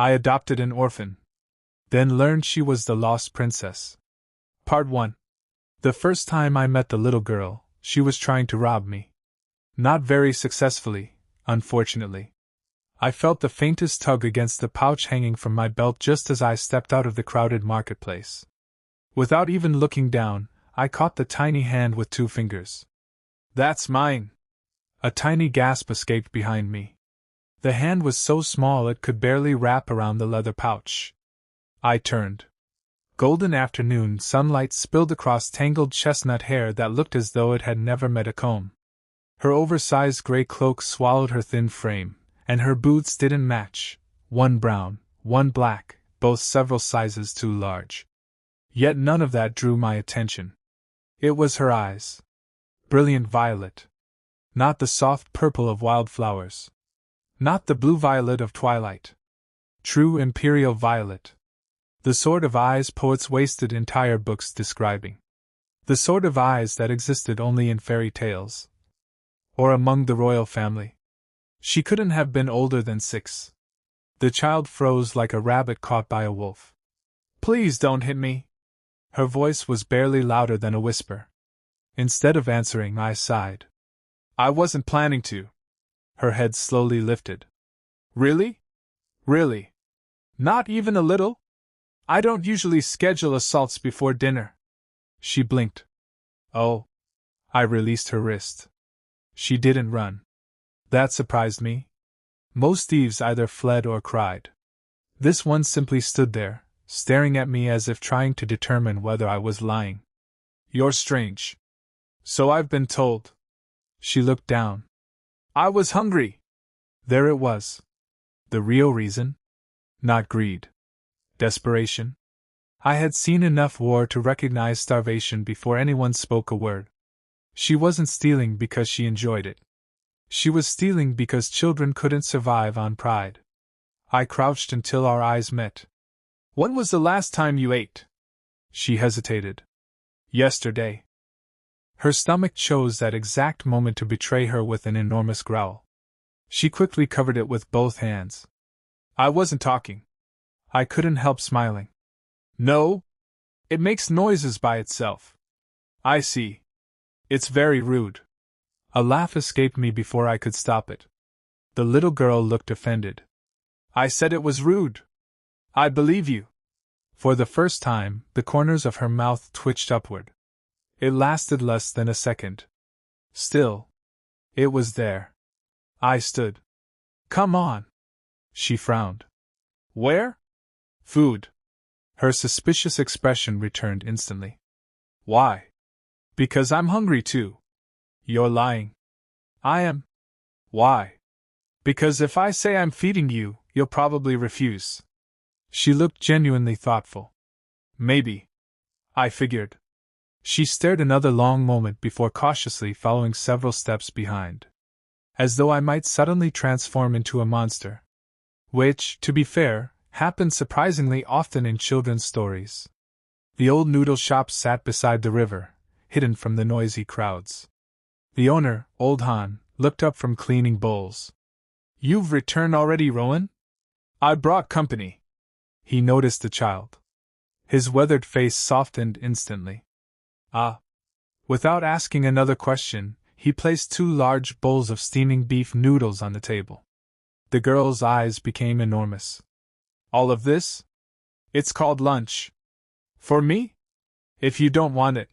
I adopted an orphan. Then learned she was the lost princess. Part 1. The first time I met the little girl, she was trying to rob me. Not very successfully, unfortunately. I felt the faintest tug against the pouch hanging from my belt just as I stepped out of the crowded marketplace. Without even looking down, I caught the tiny hand with 2 fingers. "That's mine!" A tiny gasp escaped behind me. The hand was so small it could barely wrap around the leather pouch. I turned. Golden afternoon sunlight spilled across tangled chestnut hair that looked as though it had never met a comb. Her oversized gray cloak swallowed her thin frame, and her boots didn't match, one brown, one black, both several sizes too large. Yet none of that drew my attention. It was her eyes. Brilliant violet. Not the soft purple of wildflowers. Not the blue violet of twilight. True imperial violet. The sort of eyes poets wasted entire books describing. The sort of eyes that existed only in fairy tales. Or among the royal family. She couldn't have been older than 6. The child froze like a rabbit caught by a wolf. "Please don't hit me." Her voice was barely louder than a whisper. Instead of answering, I sighed. "I wasn't planning to." Her head slowly lifted. "Really? Really? Not even a little? I don't usually schedule assaults before dinner." She blinked. "Oh." I released her wrist. She didn't run. That surprised me. Most thieves either fled or cried. This one simply stood there, staring at me as if trying to determine whether I was lying. "You're strange." "So I've been told." She looked down. "I was hungry." There it was. The real reason? Not greed. Desperation? I had seen enough war to recognize starvation before anyone spoke a word. She wasn't stealing because she enjoyed it. She was stealing because children couldn't survive on pride. I crouched until our eyes met. "When was the last time you ate?" She hesitated. "Yesterday." Her stomach chose that exact moment to betray her with an enormous growl. She quickly covered it with both hands. "I wasn't talking." I couldn't help smiling. "No? It makes noises by itself." "I see. It's very rude." A laugh escaped me before I could stop it. The little girl looked offended. "I said it was rude." "I believe you." For the first time, the corners of her mouth twitched upward. It lasted less than a second. Still, it was there. I stood. "Come on." She frowned. "Where?" "Food." Her suspicious expression returned instantly. "Why?" "Because I'm hungry too." "You're lying." "I am." "Why?" "Because if I say I'm feeding you, you'll probably refuse." She looked genuinely thoughtful. "Maybe." I figured. She stared another long moment before cautiously following several steps behind. As though I might suddenly transform into a monster. Which, to be fair, happened surprisingly often in children's stories. The old noodle shop sat beside the river, hidden from the noisy crowds. The owner, old Han, looked up from cleaning bowls. "You've returned already, Rowan?" "I brought company." He noticed the child. His weathered face softened instantly. "Ah." Without asking another question, he placed 2 large bowls of steaming beef noodles on the table. The girl's eyes became enormous. "All of this? It's called lunch." "For me? If you don't want it."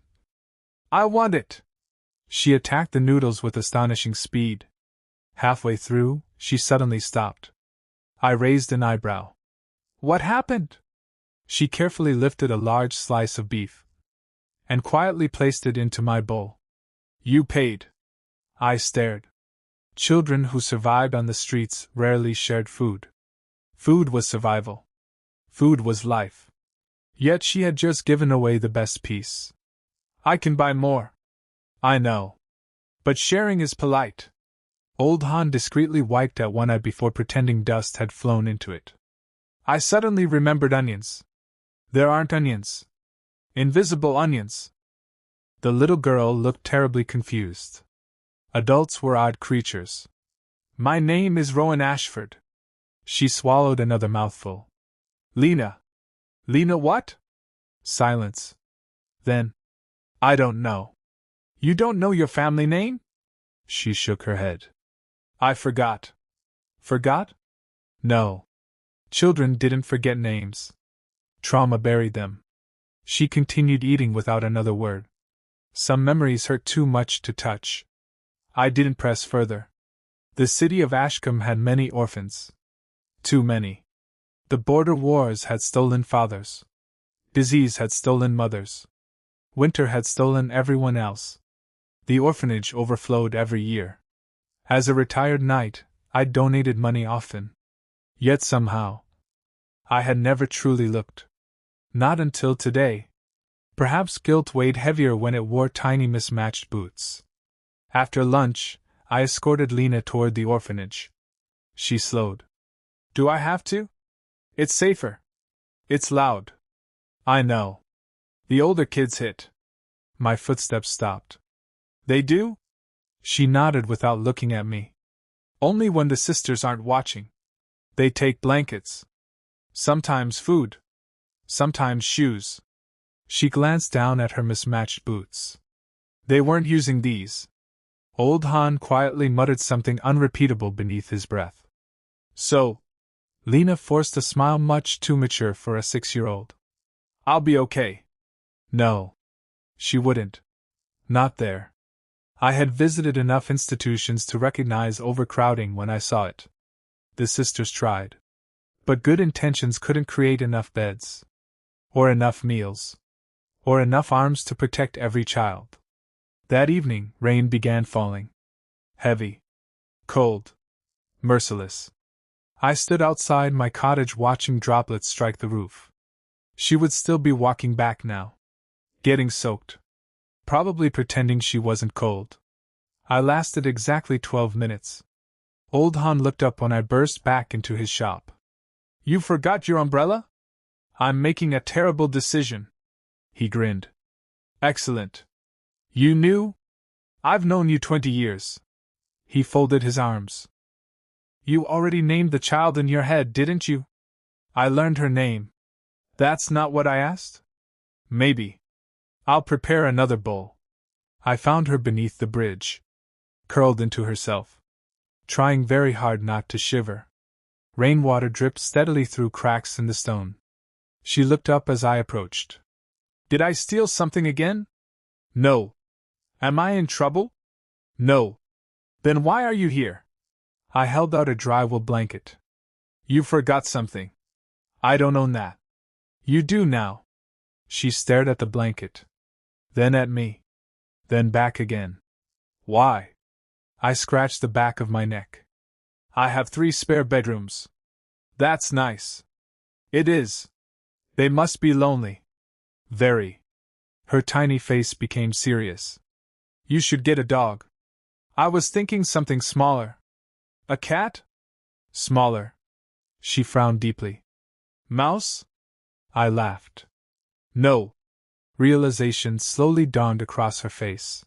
"I want it." She attacked the noodles with astonishing speed. Halfway through, she suddenly stopped. I raised an eyebrow. "What happened?" She carefully lifted a large slice of beef and quietly placed it into my bowl. "You paid." I stared. Children who survived on the streets rarely shared food. Food was survival. Food was life. Yet she had just given away the best piece. "I can buy more." "I know. But sharing is polite." Old Han discreetly wiped at one eye before pretending dust had flown into it. "I suddenly remembered onions." "There aren't onions." "Invisible onions." The little girl looked terribly confused. Adults were odd creatures. "My name is Rowan Ashford." She swallowed another mouthful. Lina. Lina what? Silence. Then, I don't know. You don't know your family name? She shook her head. I forgot. Forgot? No. Children didn't forget names. Trauma buried them. She continued eating without another word. Some memories hurt too much to touch. I didn't press further. The city of Ashcombe had many orphans. Too many. The border wars had stolen fathers. Disease had stolen mothers. Winter had stolen everyone else. The orphanage overflowed every year. As a retired knight, I donated money often. Yet somehow, I had never truly looked. Not until today. Perhaps guilt weighed heavier when it wore tiny mismatched boots. After lunch, I escorted Lina toward the orphanage. She slowed. Do I have to? It's safer. It's loud. I know. The older kids hit. My footsteps stopped. They do? She nodded without looking at me. Only when the sisters aren't watching. They take blankets. Sometimes food. Sometimes shoes. She glanced down at her mismatched boots. They weren't using these. Old Han quietly muttered something unrepeatable beneath his breath. So, Lina forced a smile much too mature for a 6-year-old. I'll be okay. No. She wouldn't. Not there. I had visited enough institutions to recognize overcrowding when I saw it. The sisters tried. But good intentions couldn't create enough beds. Or enough meals. Or enough arms to protect every child. That evening, rain began falling. Heavy. Cold. Merciless. I stood outside my cottage watching droplets strike the roof. She would still be walking back now. Getting soaked. Probably pretending she wasn't cold. I lasted exactly 12 minutes. Old Han looked up when I burst back into his shop. You forgot your umbrella? I'm making a terrible decision. He grinned. Excellent. You knew? I've known you 20 years. He folded his arms. You already named the child in your head, didn't you? I learned her name. That's not what I asked? Maybe. I'll prepare another bowl. I found her beneath the bridge. Curled into herself. Trying very hard not to shiver. Rainwater dripped steadily through cracks in the stone. She looked up as I approached. Did I steal something again? No. Am I in trouble? No. Then why are you here? I held out a dry wool blanket. You forgot something. I don't own that. You do now. She stared at the blanket. Then at me. Then back again. Why? I scratched the back of my neck. I have 3 spare bedrooms. That's nice. It is. They must be lonely. Very. Her tiny face became serious. You should get a dog. I was thinking something smaller. A cat? Smaller. She frowned deeply. Mouse? I laughed. No. Realization slowly dawned across her face.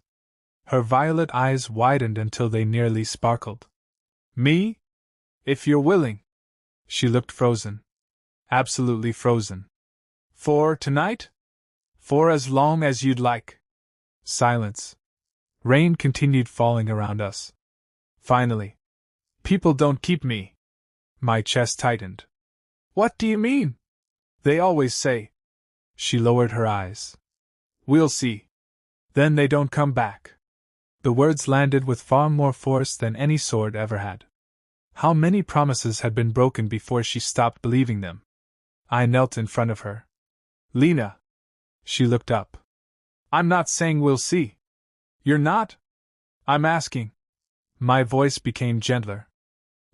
Her violet eyes widened until they nearly sparkled. Me? If you're willing. She looked frozen. Absolutely frozen. For tonight? For as long as you'd like. Silence. Rain continued falling around us. Finally. People don't keep me. My chest tightened. What do you mean? They always say. She lowered her eyes. We'll see. Then they don't come back. The words landed with far more force than any sword ever had. How many promises had been broken before she stopped believing them? I knelt in front of her. Lina. She looked up. I'm not saying we'll see. You're not? I'm asking. My voice became gentler.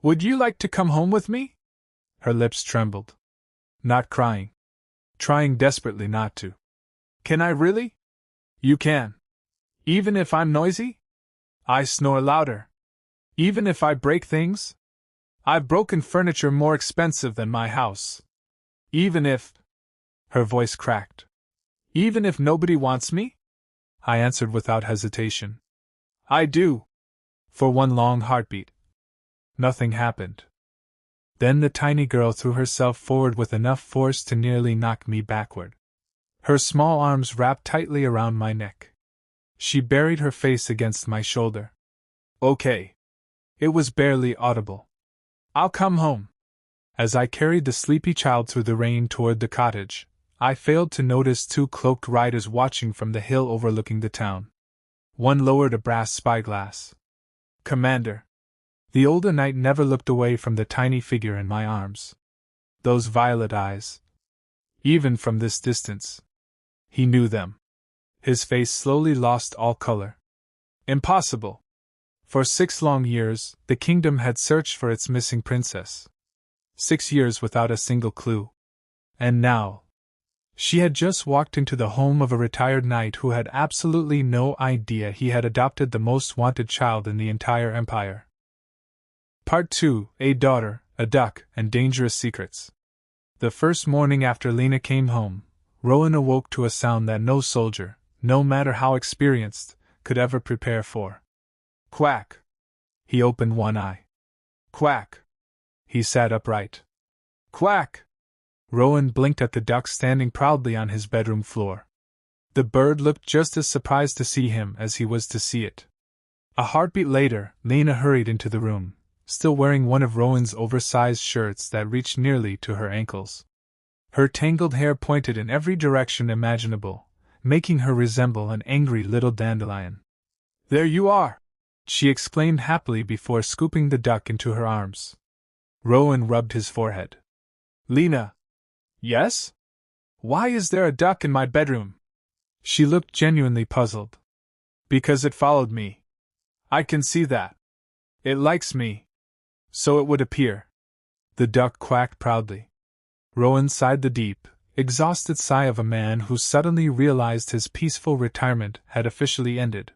Would you like to come home with me? Her lips trembled. Not crying. Trying desperately not to. Can I really? You can. Even if I'm noisy? I snore louder. Even if I break things? I've broken furniture more expensive than my house. Even if... Her voice cracked. Even if nobody wants me? I answered without hesitation. I do. For one long heartbeat. Nothing happened. Then the tiny girl threw herself forward with enough force to nearly knock me backward. Her small arms wrapped tightly around my neck. She buried her face against my shoulder. Okay. It was barely audible. I'll come home. As I carried the sleepy child through the rain toward the cottage, I failed to notice two cloaked riders watching from the hill overlooking the town. One lowered a brass spyglass. Commander. The older knight never looked away from the tiny figure in my arms. Those violet eyes. Even from this distance. He knew them. His face slowly lost all color. Impossible. For 6 long years, the kingdom had searched for its missing princess. 6 years without a single clue. And now, she had just walked into the home of a retired knight who had absolutely no idea he had adopted the most wanted child in the entire empire. Part 2: A Daughter, a Duck, and Dangerous Secrets. The first morning after Lina came home, Rowan awoke to a sound that no soldier, no matter how experienced, could ever prepare for. Quack! He opened one eye. Quack! He sat upright. Quack! Rowan blinked at the duck standing proudly on his bedroom floor. The bird looked just as surprised to see him as he was to see it. A heartbeat later, Lina hurried into the room, still wearing one of Rowan's oversized shirts that reached nearly to her ankles. Her tangled hair pointed in every direction imaginable, making her resemble an angry little dandelion. There you are! She exclaimed happily before scooping the duck into her arms. Rowan rubbed his forehead. Lina! Yes? Why is there a duck in my bedroom? She looked genuinely puzzled. Because it followed me. I can see that. It likes me. So it would appear. The duck quacked proudly. Rowan sighed the deep, exhausted sigh of a man who suddenly realized his peaceful retirement had officially ended.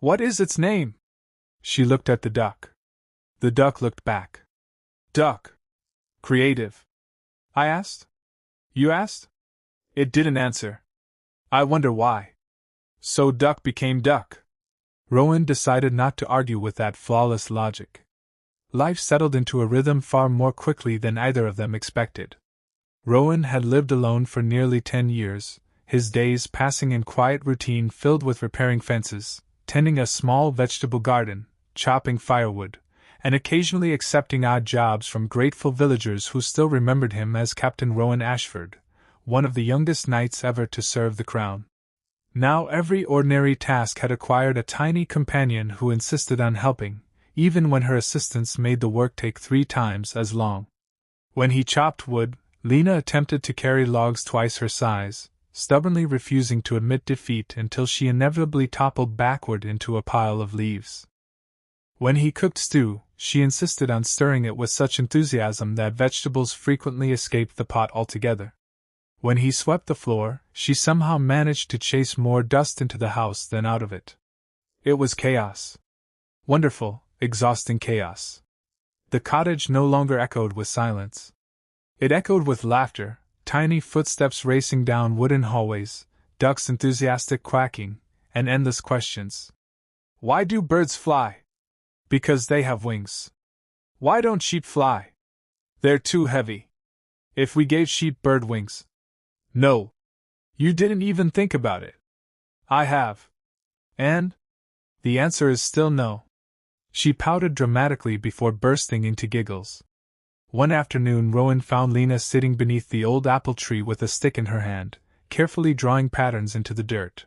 What is its name? She looked at the duck. The duck looked back. Duck. Creative. I asked. You asked? It didn't answer. I wonder why. So duck became duck. Rowan decided not to argue with that flawless logic. Life settled into a rhythm far more quickly than either of them expected. Rowan had lived alone for nearly 10 years, his days passing in quiet routine filled with repairing fences, tending a small vegetable garden, chopping firewood, and occasionally accepting odd jobs from grateful villagers who still remembered him as Captain Rowan Ashford, one of the youngest knights ever to serve the crown. Now every ordinary task had acquired a tiny companion who insisted on helping, even when her assistance made the work take 3 times as long. When he chopped wood, Lina attempted to carry logs twice her size, stubbornly refusing to admit defeat until she inevitably toppled backward into a pile of leaves. When he cooked stew, she insisted on stirring it with such enthusiasm that vegetables frequently escaped the pot altogether. When he swept the floor, she somehow managed to chase more dust into the house than out of it. It was chaos. Wonderful, exhausting chaos. The cottage no longer echoed with silence. It echoed with laughter, tiny footsteps racing down wooden hallways, ducks' enthusiastic quacking, and endless questions. Why do birds fly? Because they have wings. Why don't sheep fly? They're too heavy. If we gave sheep bird wings. No. You didn't even think about it. I have. And? The answer is still no. She pouted dramatically before bursting into giggles. One afternoon Rowan found Lina sitting beneath the old apple tree with a stick in her hand, carefully drawing patterns into the dirt.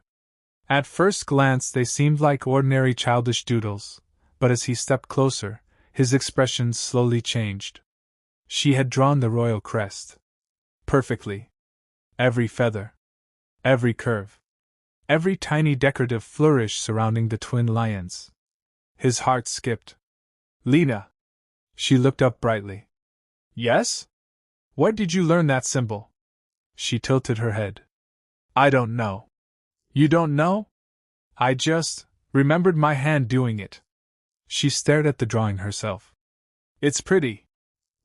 At first glance they seemed like ordinary childish doodles, but as he stepped closer, his expression slowly changed. She had drawn the royal crest. Perfectly. Every feather. Every curve. Every tiny decorative flourish surrounding the twin lions. His heart skipped. Lina! She looked up brightly. Yes? Where did you learn that symbol? She tilted her head. I don't know. You don't know? I just remembered my hand doing it. She stared at the drawing herself. It's pretty.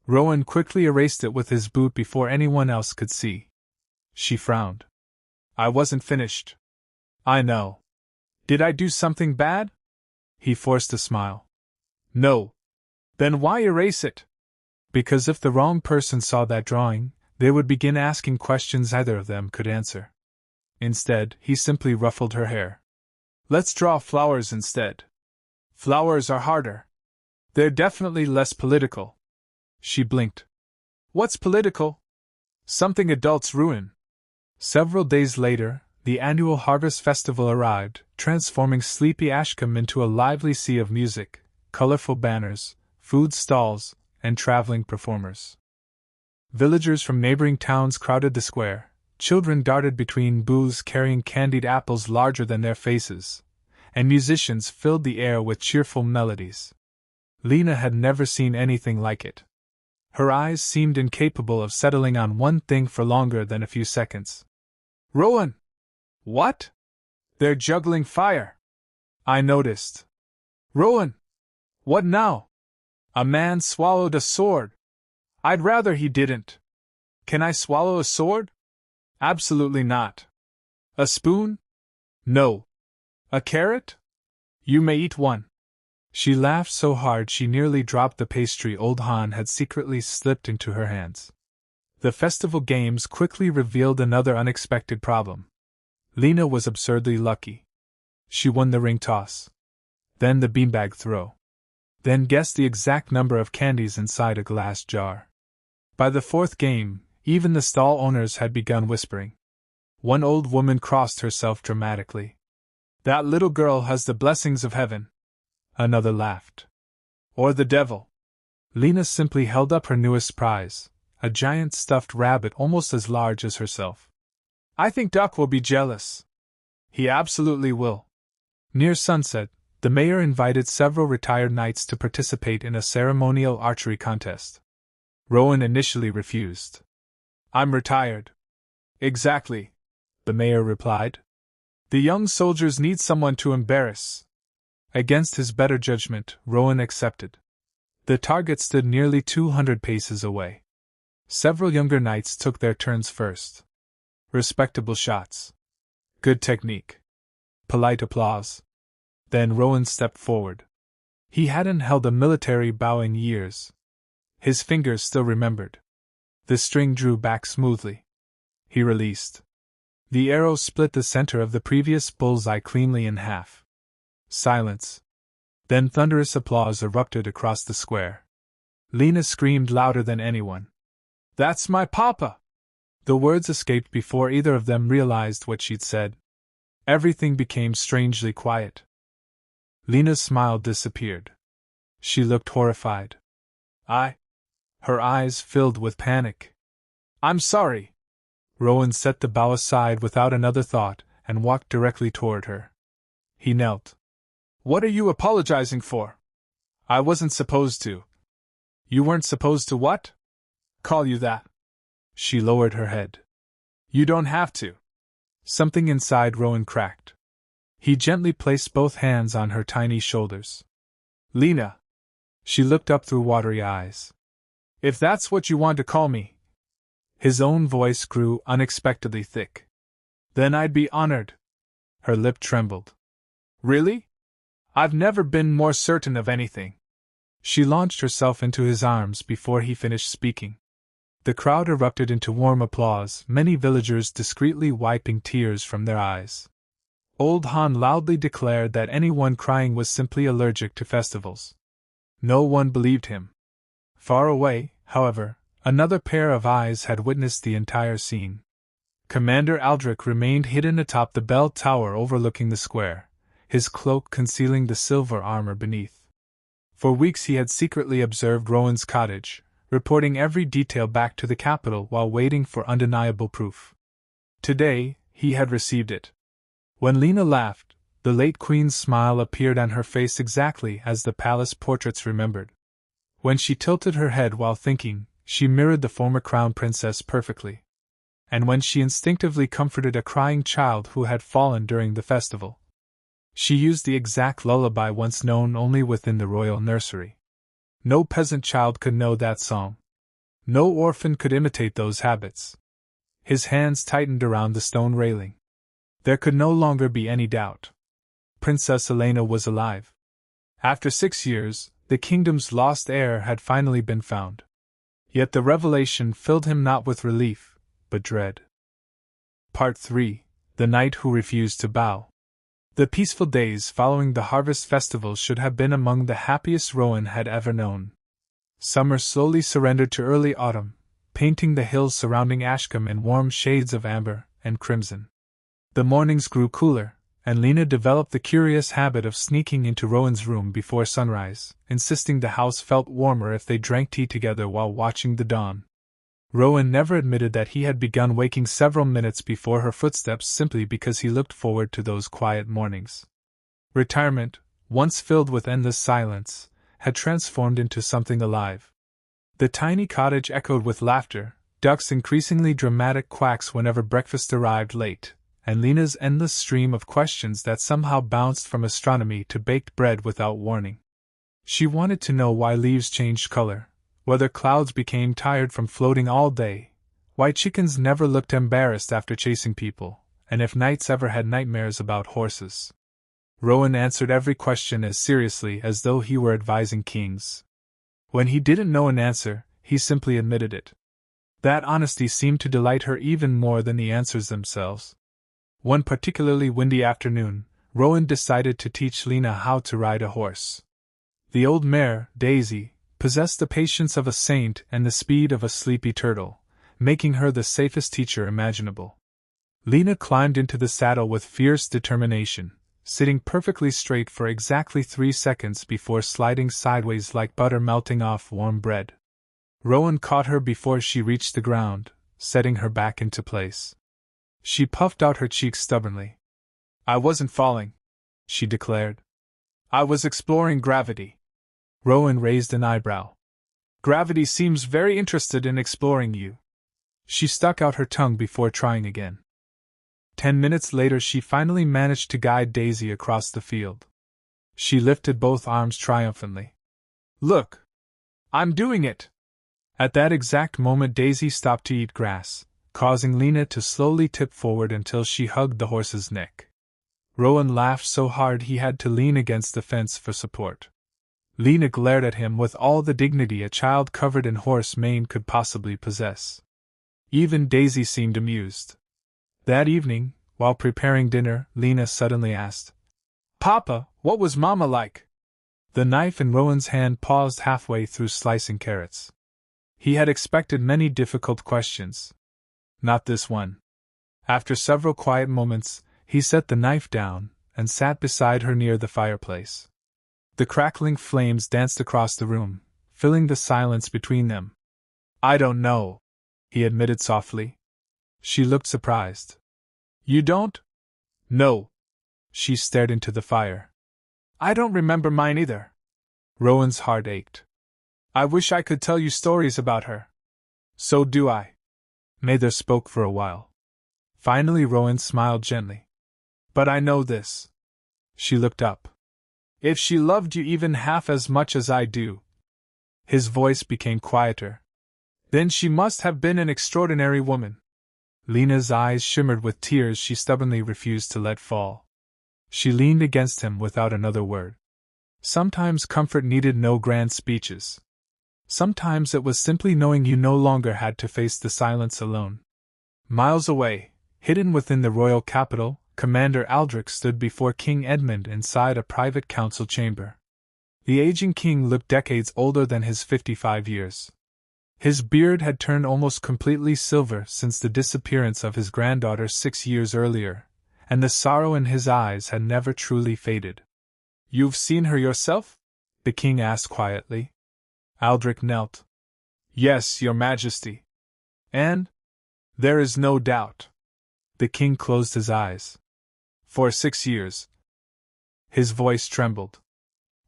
Rowan quickly erased it with his boot before anyone else could see. She frowned. I wasn't finished. I know. Did I do something bad? He forced a smile. No. Then why erase it? Because if the wrong person saw that drawing, they would begin asking questions neither of them could answer. Instead, he simply ruffled her hair. Let's draw flowers instead. Flowers are harder. They're definitely less political. She blinked. What's political? Something adults ruin. Several days later, the annual Harvest Festival arrived, transforming sleepy Ashcombe into a lively sea of music, colorful banners, food stalls, and traveling performers. Villagers from neighboring towns crowded the square. Children darted between booths carrying candied apples larger than their faces, and musicians filled the air with cheerful melodies. Lina had never seen anything like it. Her eyes seemed incapable of settling on one thing for longer than a few seconds. Rowan! What? They're juggling fire! I noticed. Rowan! What now? A man swallowed a sword. I'd rather he didn't. Can I swallow a sword? Absolutely not. A spoon? No. A carrot? You may eat one. She laughed so hard she nearly dropped the pastry old Han had secretly slipped into her hands. The festival games quickly revealed another unexpected problem. Lina was absurdly lucky. She won the ring toss. Then the beanbag throw. Then guessed the exact number of candies inside a glass jar. By the fourth game, even the stall owners had begun whispering. One old woman crossed herself dramatically. That little girl has the blessings of heaven. Another laughed. Or the devil. Lina simply held up her newest prize, a giant stuffed rabbit almost as large as herself. I think Duck will be jealous. He absolutely will. Near sunset, the mayor invited several retired knights to participate in a ceremonial archery contest. Rowan initially refused. I'm retired. Exactly, the mayor replied. The young soldiers need someone to embarrass. Against his better judgment, Rowan accepted. The target stood nearly 200 paces away. Several younger knights took their turns first. Respectable shots. Good technique. Polite applause. Then Rowan stepped forward. He hadn't held a military bow in years. His fingers still remembered. The string drew back smoothly. He released. The arrow split the center of the previous bullseye cleanly in half. Silence. Then thunderous applause erupted across the square. Lina screamed louder than anyone. That's my papa! The words escaped before either of them realized what she'd said. Everything became strangely quiet. Lina's smile disappeared. She looked horrified. Her eyes filled with panic. I'm sorry. Rowan set the bow aside without another thought and walked directly toward her. He knelt. What are you apologizing for? I wasn't supposed to. You weren't supposed to what? Call you that? She lowered her head. You don't have to. Something inside Rowan cracked. He gently placed both hands on her tiny shoulders. Lina. She looked up through watery eyes. If that's what you want to call me. His own voice grew unexpectedly thick. Then I'd be honored. Her lip trembled. Really? I've never been more certain of anything. She launched herself into his arms before he finished speaking. The crowd erupted into warm applause, many villagers discreetly wiping tears from their eyes. Old Han loudly declared that anyone crying was simply allergic to festivals. No one believed him. Far away, however, another pair of eyes had witnessed the entire scene. Commander Aldrich remained hidden atop the bell tower overlooking the square, his cloak concealing the silver armor beneath. For weeks he had secretly observed Rowan's cottage, reporting every detail back to the capital while waiting for undeniable proof. Today, he had received it. When Lina laughed, the late queen's smile appeared on her face exactly as the palace portraits remembered. When she tilted her head while thinking, she mirrored the former crown princess perfectly. And when she instinctively comforted a crying child who had fallen during the festival, she used the exact lullaby once known only within the royal nursery. No peasant child could know that song. No orphan could imitate those habits. His hands tightened around the stone railing. There could no longer be any doubt. Princess Elena was alive. After 6 years, the kingdom's lost heir had finally been found. Yet the revelation filled him not with relief, but dread. Part 3. The Knight Who Refused to Bow. The peaceful days following the harvest festival should have been among the happiest Rowan had ever known. Summer slowly surrendered to early autumn, painting the hills surrounding Ashcombe in warm shades of amber and crimson. The mornings grew cooler, and Lina developed the curious habit of sneaking into Rowan's room before sunrise, insisting the house felt warmer if they drank tea together while watching the dawn. Rowan never admitted that he had begun waking several minutes before her footsteps simply because he looked forward to those quiet mornings. Retirement, once filled with endless silence, had transformed into something alive. The tiny cottage echoed with laughter, ducks' increasingly dramatic quacks whenever breakfast arrived late, and Lina's endless stream of questions that somehow bounced from astronomy to baked bread without warning. She wanted to know why leaves changed color, whether clouds became tired from floating all day, why chickens never looked embarrassed after chasing people, and if knights ever had nightmares about horses. Rowan answered every question as seriously as though he were advising kings. When he didn't know an answer, he simply admitted it. That honesty seemed to delight her even more than the answers themselves. One particularly windy afternoon, Rowan decided to teach Lina how to ride a horse. The old mare, Daisy, possessed the patience of a saint and the speed of a sleepy turtle, making her the safest teacher imaginable. Lina climbed into the saddle with fierce determination, sitting perfectly straight for exactly 3 seconds before sliding sideways like butter melting off warm bread. Rowan caught her before she reached the ground, setting her back into place. She puffed out her cheeks stubbornly. "I wasn't falling," she declared. "I was exploring gravity." Rowan raised an eyebrow. "Gravity seems very interested in exploring you." She stuck out her tongue before trying again. 10 minutes later she finally managed to guide Daisy across the field. She lifted both arms triumphantly. "Look! I'm doing it!" At that exact moment Daisy stopped to eat grass, causing Lina to slowly tip forward until she hugged the horse's neck. Rowan laughed so hard he had to lean against the fence for support. Lina glared at him with all the dignity a child covered in horse mane could possibly possess. Even Daisy seemed amused. That evening, while preparing dinner, Lina suddenly asked, "Papa, what was Mama like?" The knife in Rowan's hand paused halfway through slicing carrots. He had expected many difficult questions. Not this one. After several quiet moments, he set the knife down and sat beside her near the fireplace. The crackling flames danced across the room, filling the silence between them. "I don't know," he admitted softly. She looked surprised. "You don't?" "No." She stared into the fire. "I don't remember mine either." Rowan's heart ached. "I wish I could tell you stories about her." "So do I." Neither spoke for a while. Finally Rowan smiled gently. "But I know this." She looked up. "If she loved you even half as much as I do." His voice became quieter. "Then she must have been an extraordinary woman." Lina's eyes shimmered with tears she stubbornly refused to let fall. She leaned against him without another word. Sometimes comfort needed no grand speeches. Sometimes it was simply knowing you no longer had to face the silence alone. Miles away, hidden within the royal capital, Commander Aldrich stood before King Edmund inside a private council chamber. The aging king looked decades older than his 55 years. His beard had turned almost completely silver since the disappearance of his granddaughter 6 years earlier, and the sorrow in his eyes had never truly faded. "You've seen her yourself?" the king asked quietly. Aldrich knelt. "Yes, your majesty." "And?" "There is no doubt." The king closed his eyes. "For 6 years." His voice trembled.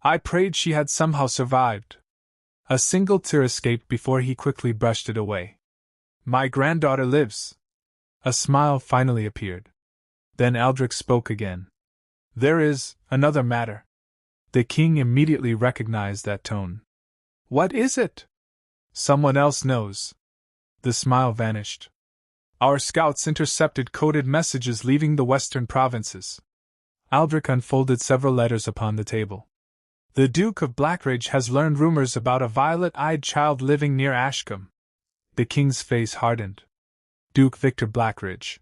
"I prayed she had somehow survived." A single tear escaped before he quickly brushed it away. "My granddaughter lives." A smile finally appeared. Then Aldrich spoke again. "There is another matter." The king immediately recognized that tone. "What is it?" "Someone else knows." The smile vanished. "Our scouts intercepted coded messages leaving the western provinces." Aldrich unfolded several letters upon the table. "The Duke of Blackridge has learned rumors about a violet-eyed child living near Ashcombe. The king's face hardened. Duke Victor Blackridge.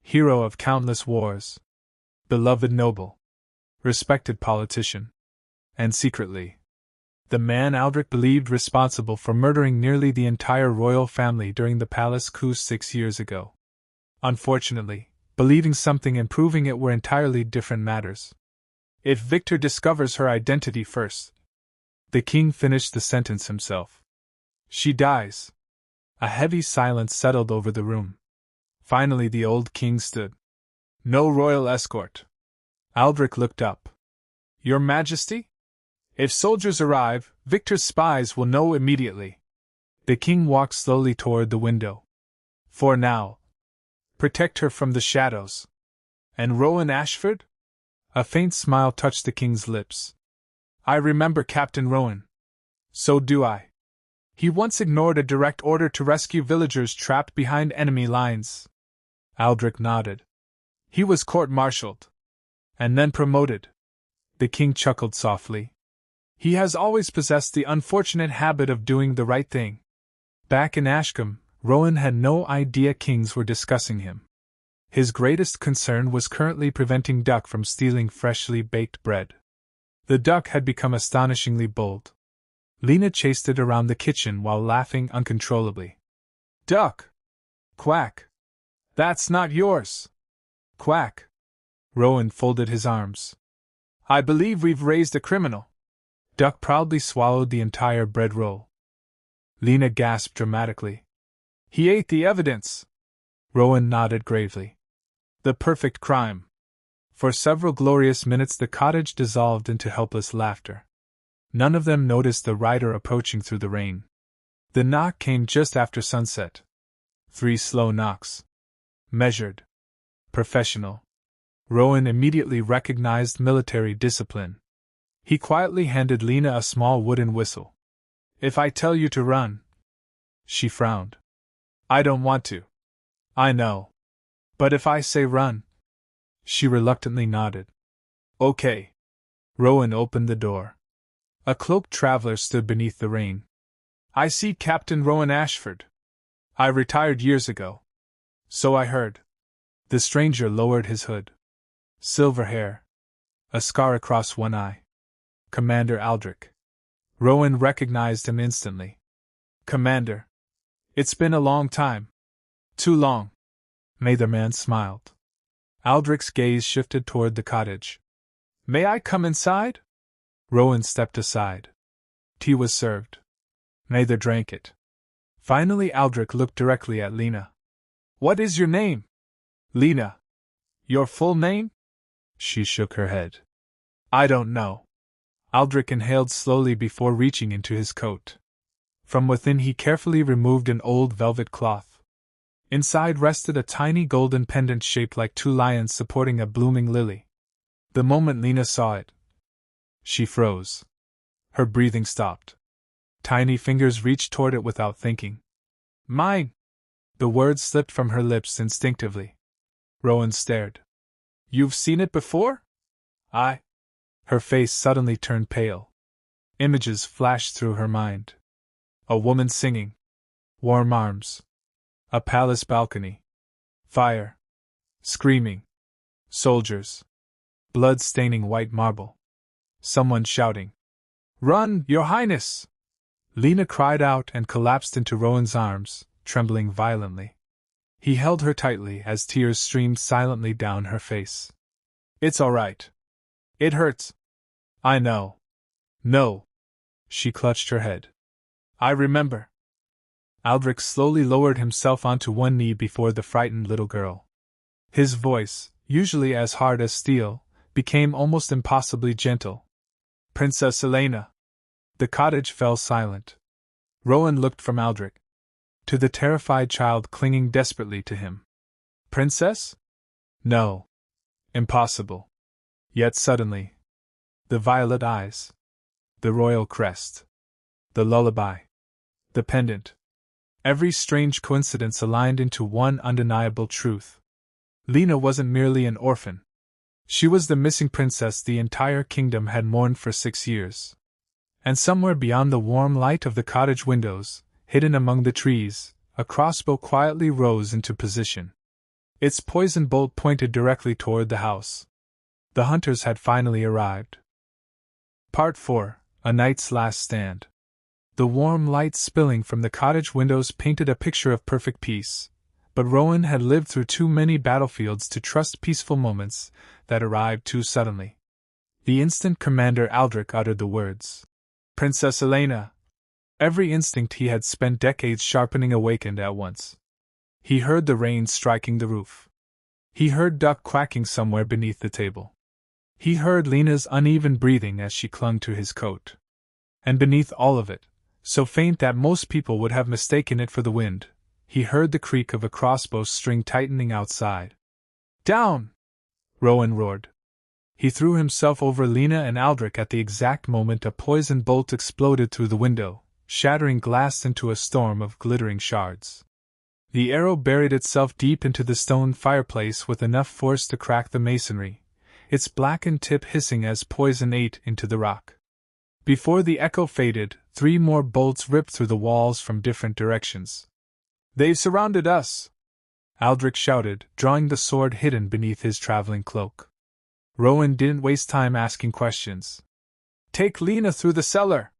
Hero of countless wars. Beloved noble. Respected politician. And secretly, the man Aldrich believed responsible for murdering nearly the entire royal family during the palace coup 6 years ago. Unfortunately, believing something and proving it were entirely different matters. If Victor discovers her identity first. The king finished the sentence himself. She dies. A heavy silence settled over the room. Finally the old king stood. No royal escort. Aldrich looked up. Your Majesty? If soldiers arrive, Victor's spies will know immediately. The king walked slowly toward the window. For now, protect her from the shadows. And Rowan Ashford? A faint smile touched the king's lips. I remember Captain Rowan. So do I. He once ignored a direct order to rescue villagers trapped behind enemy lines. Aldrich nodded. He was court-martialed. And then promoted. The king chuckled softly. He has always possessed the unfortunate habit of doing the right thing. Back in Ashcombe, Rowan had no idea kings were discussing him. His greatest concern was currently preventing Duck from stealing freshly baked bread. The duck had become astonishingly bold. Lina chased it around the kitchen while laughing uncontrollably. Duck! Quack! That's not yours! Quack! Rowan folded his arms. I believe we've raised a criminal. Duck proudly swallowed the entire bread roll. Lina gasped dramatically. He ate the evidence! Rowan nodded gravely. The perfect crime. For several glorious minutes the cottage dissolved into helpless laughter. None of them noticed the rider approaching through the rain. The knock came just after sunset. 3 slow knocks. Measured. Professional. Rowan immediately recognized military discipline. He quietly handed Lina a small wooden whistle. If I tell you to run. She frowned. I don't want to. I know. But if I say run. She reluctantly nodded. Okay. Rowan opened the door. A cloaked traveler stood beneath the rain. I see Captain Rowan Ashford. I retired years ago. So I heard. The stranger lowered his hood. Silver hair. A scar across one eye. Commander Aldrich. Rowan recognized him instantly. Commander. It's been a long time. Too long. Neither man smiled. Aldrich's gaze shifted toward the cottage. May I come inside? Rowan stepped aside. Tea was served. Neither drank it. Finally Aldrich looked directly at Lina. What is your name? Lina. Your full name? She shook her head. I don't know. Aldrich inhaled slowly before reaching into his coat. From within he carefully removed an old velvet cloth. Inside rested a tiny golden pendant shaped like 2 lions supporting a blooming lily. The moment Lina saw it, she froze. Her breathing stopped. Tiny fingers reached toward it without thinking. Mine! The words slipped from her lips instinctively. Rowan stared. You've seen it before? I. Her face suddenly turned pale. Images flashed through her mind. A woman singing. Warm arms. A palace balcony. Fire. Screaming. Soldiers. Blood staining white marble. Someone shouting. Run, Your Highness! Lina cried out and collapsed into Rowan's arms, trembling violently. He held her tightly as tears streamed silently down her face. It's all right. It hurts. I know. No. She clutched her head. I remember. Aldrich slowly lowered himself onto one knee before the frightened little girl. His voice, usually as hard as steel, became almost impossibly gentle. Princess Elena. The cottage fell silent. Rowan looked from Aldrich to the terrified child clinging desperately to him. Princess? No. Impossible. Yet suddenly. The violet eyes. The royal crest. The lullaby. The pendant. Every strange coincidence aligned into one undeniable truth. Lina wasn't merely an orphan. She was the missing princess the entire kingdom had mourned for 6 years. And somewhere beyond the warm light of the cottage windows, hidden among the trees, a crossbow quietly rose into position. Its poison bolt pointed directly toward the house. The hunters had finally arrived. Part 4: A Night's Last Stand. The warm light spilling from the cottage windows painted a picture of perfect peace, but Rowan had lived through too many battlefields to trust peaceful moments that arrived too suddenly. The instant Commander Aldrich uttered the words, "Princess Elena," every instinct he had spent decades sharpening awakened at once. He heard the rain striking the roof. He heard Duck quacking somewhere beneath the table. He heard Lina's uneven breathing as she clung to his coat. And beneath all of it, so faint that most people would have mistaken it for the wind, he heard the creak of a crossbow string tightening outside. "Down!" Rowan roared. He threw himself over Lina and Aldrich at the exact moment a poison bolt exploded through the window, shattering glass into a storm of glittering shards. The arrow buried itself deep into the stone fireplace with enough force to crack the masonry, its blackened tip hissing as poison ate into the rock. Before the echo faded, 3 more bolts ripped through the walls from different directions. "They've surrounded us!" Aldrich shouted, drawing the sword hidden beneath his traveling cloak. Rowan didn't waste time asking questions. "Take Lina through the cellar.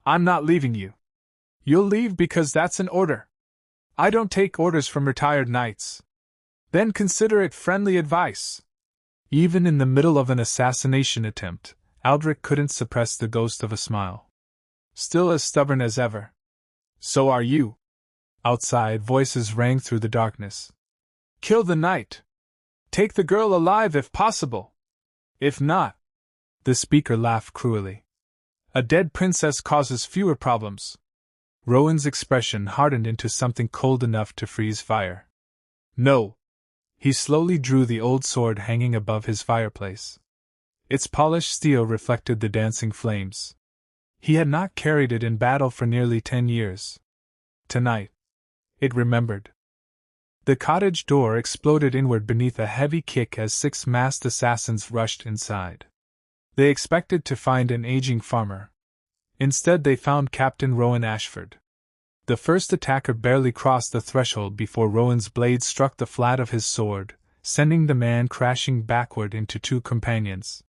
I'm not leaving you. You'll leave because that's an order. I don't take orders from retired knights." "Then consider it friendly advice." Even in the middle of an assassination attempt, Aldrich couldn't suppress the ghost of a smile. "Still as stubborn as ever." "So are you." Outside, voices rang through the darkness. "Kill the knight. Take the girl alive if possible. If not—" The speaker laughed cruelly. "A dead princess causes fewer problems." Rowan's expression hardened into something cold enough to freeze fire. "No." He slowly drew the old sword hanging above his fireplace. Its polished steel reflected the dancing flames. He had not carried it in battle for nearly 10 years. Tonight. It remembered. The cottage door exploded inward beneath a heavy kick as 6 masked assassins rushed inside. They expected to find an aging farmer. Instead, they found Captain Rowan Ashford. The first attacker barely crossed the threshold before Rowan's blade struck the flat of his sword, sending the man crashing backward into 2 companions.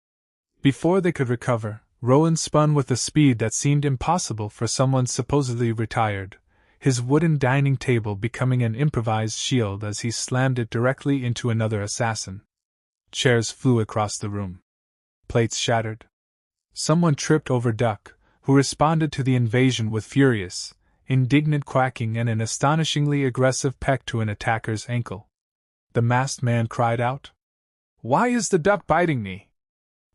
Before they could recover, Rowan spun with a speed that seemed impossible for someone supposedly retired, his wooden dining table becoming an improvised shield as he slammed it directly into another assassin. Chairs flew across the room. Plates shattered. Someone tripped over Duck, who responded to the invasion with furious, indignant quacking and an astonishingly aggressive peck to an attacker's ankle. The masked man cried out, "Why is the duck biting me?"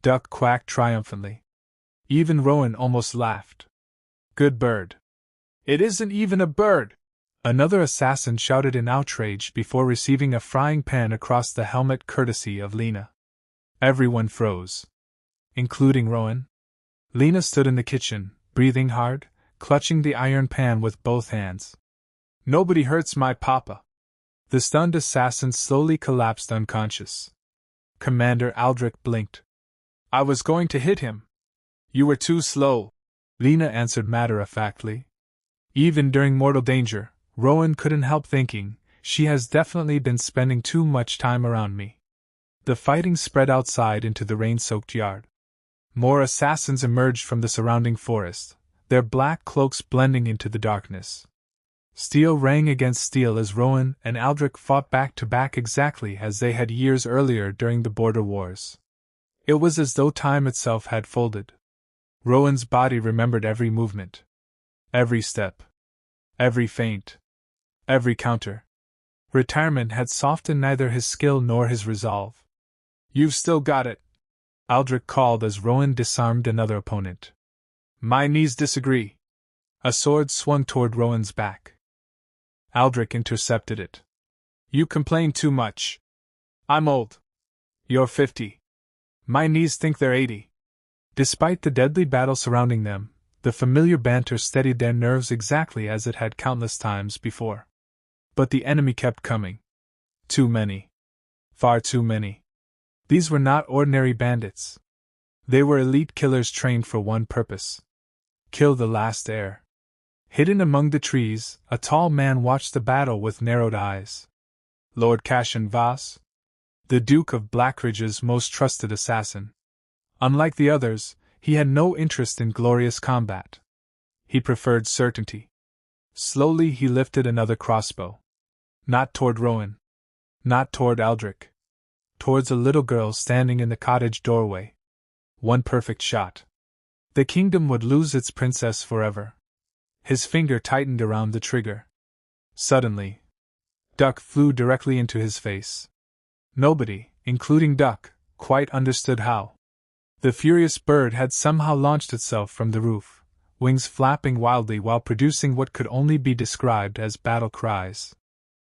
Duck quacked triumphantly. Even Rowan almost laughed. "Good bird." "It isn't even a bird!" Another assassin shouted in outrage before receiving a frying pan across the helmet courtesy of Lina. Everyone froze. Including Rowan. Lina stood in the kitchen, breathing hard, clutching the iron pan with both hands. "Nobody hurts my papa." The stunned assassin slowly collapsed unconscious. Commander Aldrich blinked. "I was going to hit him." "You were too slow," Lina answered matter-of-factly. Even during mortal danger, Rowan couldn't help thinking, she has definitely been spending too much time around me. The fighting spread outside into the rain-soaked yard. More assassins emerged from the surrounding forest, their black cloaks blending into the darkness. Steel rang against steel as Rowan and Aldrich fought back to back exactly as they had years earlier during the border wars. It was as though time itself had folded. Rowan's body remembered every movement. Every step. Every feint. Every counter. Retirement had softened neither his skill nor his resolve. "You've still got it," Aldrich called as Rowan disarmed another opponent. "My knees disagree." A sword swung toward Rowan's back. Aldrich intercepted it. "You complain too much. I'm old. You're 50. My knees think they're 80. Despite the deadly battle surrounding them, the familiar banter steadied their nerves exactly as it had countless times before. But the enemy kept coming. Too many. Far too many. These were not ordinary bandits. They were elite killers trained for one purpose: kill the last heir. Hidden among the trees, a tall man watched the battle with narrowed eyes. Lord Cashan Vas, the Duke of Blackridge's most trusted assassin. Unlike the others, he had no interest in glorious combat. He preferred certainty. Slowly he lifted another crossbow. Not toward Rowan. Not toward Aldrich. Towards a little girl standing in the cottage doorway. One perfect shot. The kingdom would lose its princess forever. His finger tightened around the trigger. Suddenly, Duck flew directly into his face. Nobody, including Duck, quite understood how. The furious bird had somehow launched itself from the roof, wings flapping wildly while producing what could only be described as battle cries.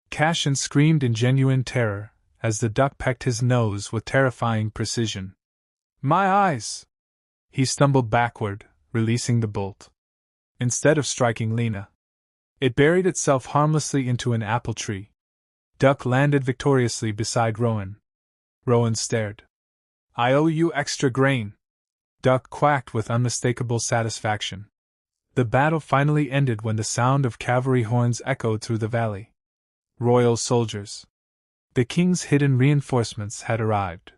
Cashan screamed in genuine terror, as the duck pecked his nose with terrifying precision. My eyes! He stumbled backward, releasing the bolt. Instead of striking Lina, it buried itself harmlessly into an apple tree. Duck landed victoriously beside Rowan. Rowan stared. I owe you extra grain. Duck quacked with unmistakable satisfaction. The battle finally ended when the sound of cavalry horns echoed through the valley. Royal soldiers. The king's hidden reinforcements had arrived.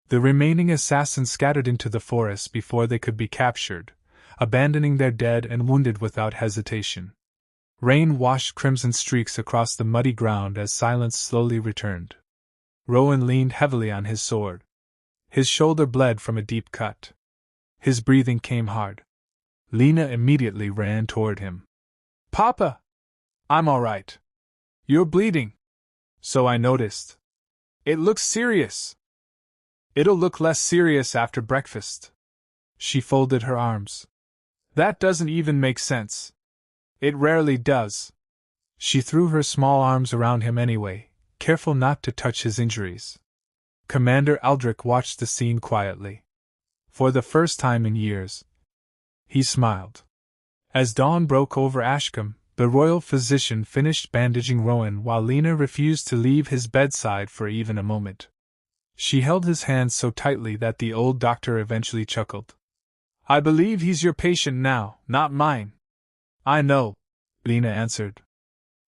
The remaining assassins scattered into the forest before they could be captured, abandoning their dead and wounded without hesitation. Rain washed crimson streaks across the muddy ground as silence slowly returned. Rowan leaned heavily on his sword. His shoulder bled from a deep cut. His breathing came hard. Lina immediately ran toward him. Papa! I'm all right. You're bleeding. So I noticed. It looks serious. It'll look less serious after breakfast. She folded her arms. That doesn't even make sense. It rarely does. She threw her small arms around him anyway, careful not to touch his injuries. Commander Aldrich watched the scene quietly. For the first time in years, he smiled. As dawn broke over Ashcombe, the royal physician finished bandaging Rowan while Lina refused to leave his bedside for even a moment. She held his hand so tightly that the old doctor eventually chuckled. I believe he's your patient now, not mine. I know, Lina answered.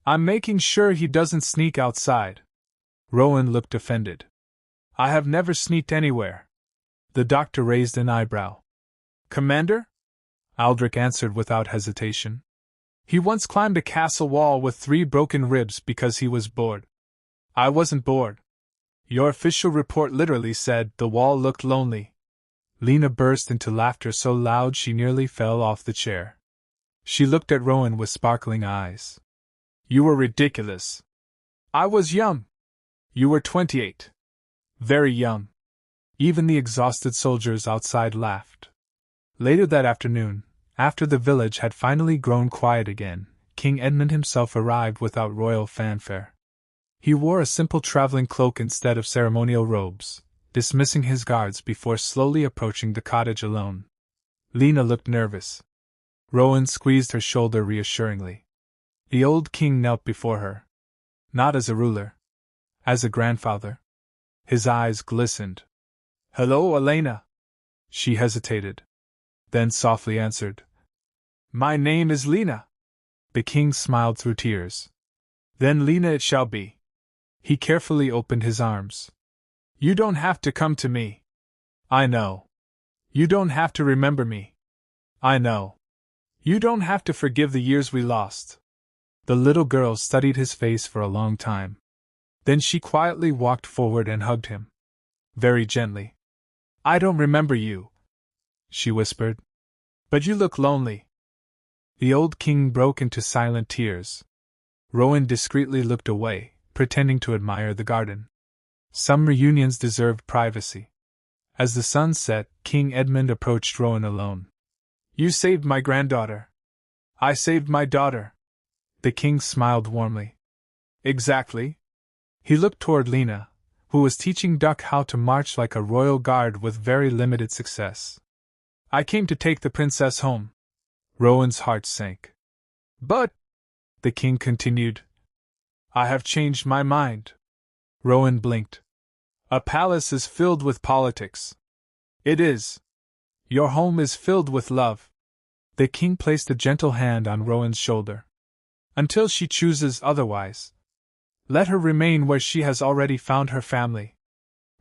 I'm making sure he doesn't sneak outside. Rowan looked offended. I have never sneaked anywhere. The doctor raised an eyebrow. Commander? Aldrich answered without hesitation. He once climbed a castle wall with 3 broken ribs because he was bored. I wasn't bored. Your official report literally said the wall looked lonely. Lina burst into laughter so loud she nearly fell off the chair. She looked at Rowan with sparkling eyes. You were ridiculous. I was young. You were 28. Very young. Even the exhausted soldiers outside laughed. Later that afternoon, after the village had finally grown quiet again, King Edmund himself arrived without royal fanfare. He wore a simple traveling cloak instead of ceremonial robes, dismissing his guards before slowly approaching the cottage alone. Lina looked nervous. Rowan squeezed her shoulder reassuringly. The old king knelt before her. Not as a ruler. As a grandfather. His eyes glistened. Hello, Elena. She hesitated. Then softly answered. My name is Lina. The king smiled through tears. Then Lina it shall be. He carefully opened his arms. You don't have to come to me. I know. You don't have to remember me. I know. You don't have to forgive the years we lost. The little girl studied his face for a long time. Then she quietly walked forward and hugged him. Very gently. I don't remember you, she whispered. But you look lonely. The old king broke into silent tears. Rowan discreetly looked away, pretending to admire the garden. Some reunions deserved privacy. As the sun set, King Edmund approached Rowan alone. You saved my granddaughter. I saved my daughter. The king smiled warmly. Exactly. He looked toward Lina, who was teaching Duck how to march like a royal guard with very limited success. I came to take the princess home. Rowan's heart sank. But, the king continued, I have changed my mind. Rowan blinked. A palace is filled with politics. It is. Your home is filled with love. The king placed a gentle hand on Rowan's shoulder. Until she chooses otherwise. Let her remain where she has already found her family.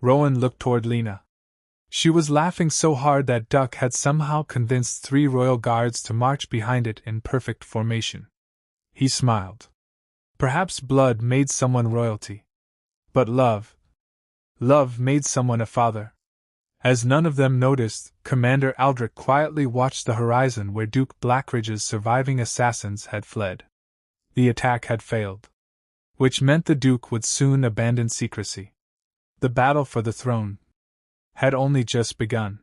Rowan looked toward Lina. She was laughing so hard that Duck had somehow convinced 3 royal guards to march behind it in perfect formation. He smiled. Perhaps blood made someone royalty. But love made someone a father. As none of them noticed, Commander Aldrich quietly watched the horizon where Duke Blackridge's surviving assassins had fled. The attack had failed. Which meant the Duke would soon abandon secrecy. The battle for the throne had only just begun.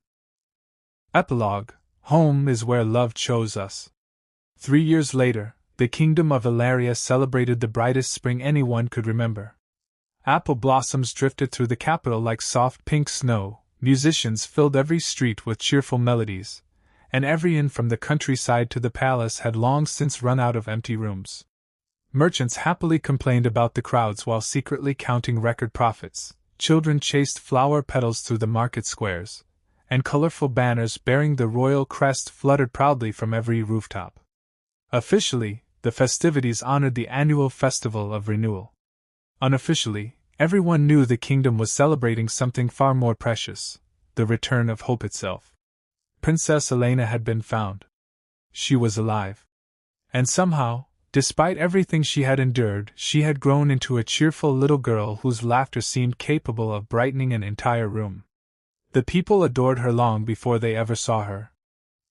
Epilogue: Home is where love chose us. 3 years later, the kingdom of Ilaria celebrated the brightest spring anyone could remember. Apple blossoms drifted through the capital like soft pink snow, musicians filled every street with cheerful melodies, and every inn from the countryside to the palace had long since run out of empty rooms. Merchants happily complained about the crowds while secretly counting record profits. Children chased flower petals through the market squares, and colorful banners bearing the royal crest fluttered proudly from every rooftop. Officially, the festivities honored the annual Festival of Renewal. Unofficially, everyone knew the kingdom was celebrating something far more precious: the return of hope itself. Princess Elena had been found. She was alive. And somehow, despite everything she had endured, she had grown into a cheerful little girl whose laughter seemed capable of brightening an entire room. The people adored her long before they ever saw her.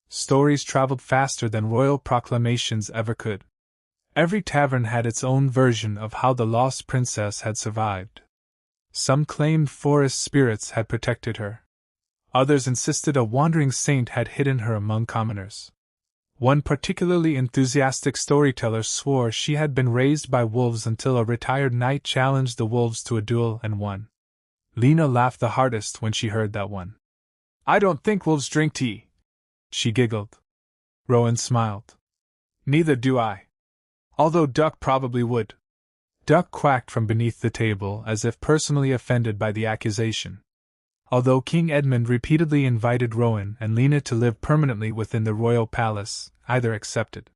Stories traveled faster than royal proclamations ever could. Every tavern had its own version of how the lost princess had survived. Some claimed forest spirits had protected her. Others insisted a wandering saint had hidden her among commoners. One particularly enthusiastic storyteller swore she had been raised by wolves until a retired knight challenged the wolves to a duel and won. Lina laughed the hardest when she heard that one. "I don't think wolves drink tea," she giggled. Rowan smiled. "Neither do I. Although Duck probably would." Duck quacked from beneath the table as if personally offended by the accusation. Although King Edmund repeatedly invited Rowan and Lina to live permanently within the royal palace, either accepted.